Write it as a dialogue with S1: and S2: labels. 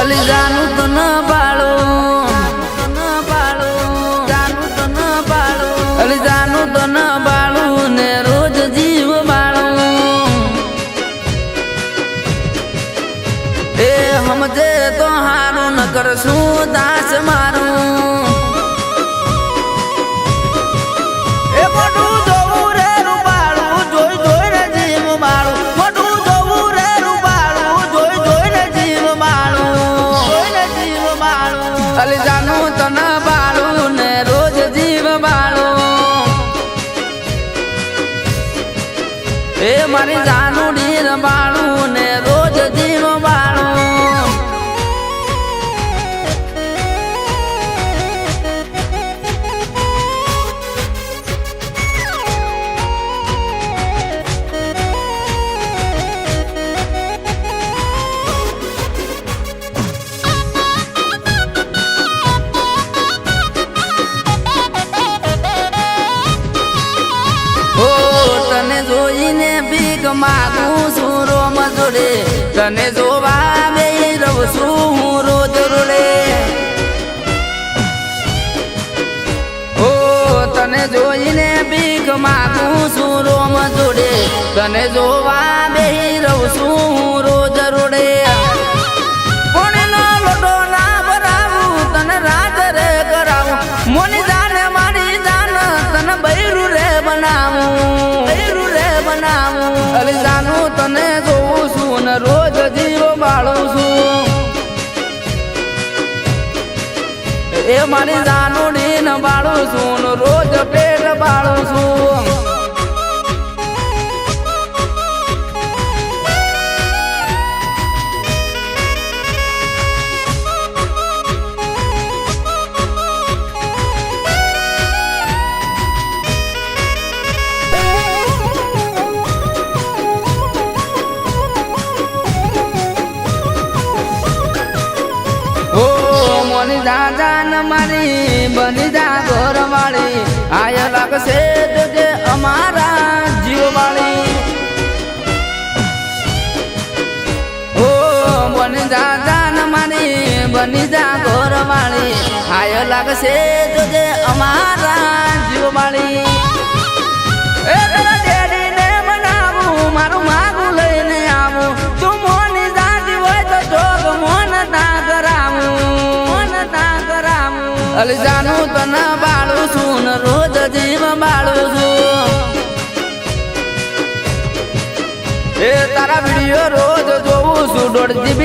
S1: અલી જાનું તો ન બાળો જાનું તો ન બાળો અલી જાનું તો ન બાળું ને રોજ જીવ બાળું એ સમજે તો હારું ન કરશું દાસ મારું એ મોટું જોવું રે રૂપાળું જોઈ જોઈ ને જીવ બાળું મોટું જોવું રે રૂપાળું જોઈ જોઈ ને જીવ બાળું અલી જાનું તો ન બાળું ને રોજ જીવ બાળું એ મારી જાનું ડીર બાળું ને રોજ જીવ બાળું તને જોઈને ભીખ માગું છું રોમ જોડે તને જોવા બેહી રહું છું હું રોજ રોડે ઓ તને જોઈને ભીખ માગું છું રોમ જોડે તને જોવા બેહી રહું છું હું રોજ રોડે કોણીનો લોટો ના ભરાવું તને રાત રે કરાવું મોની જાને મારી જાન તને બૈરું રે બનાવું અલી જાનું તને જોઉં છું ને રોજ જીવ બાળું છું એ મારી જાનું ને બાળું છું ને રોજ પેટ બાળું છું મોની જાન મારી બની જા ઘર વાળી આય લાગશે જે અમારા જીવ વાળી ઓ મોની જાન મારી બની જા ઘર વાળી આય લાગશે જે અમારા જીવ વાળી એ તારા ડેડી ને મનાવું મારું માગું લઈને આવું તું મોની જાતી હોય તો જોગ મોન ના કરાવું અલી જાનું તને બાળું છું ને રોજ જીવ બાળું છું એ તારા વિડીયો રોજ જોઉં છું 1.5 GB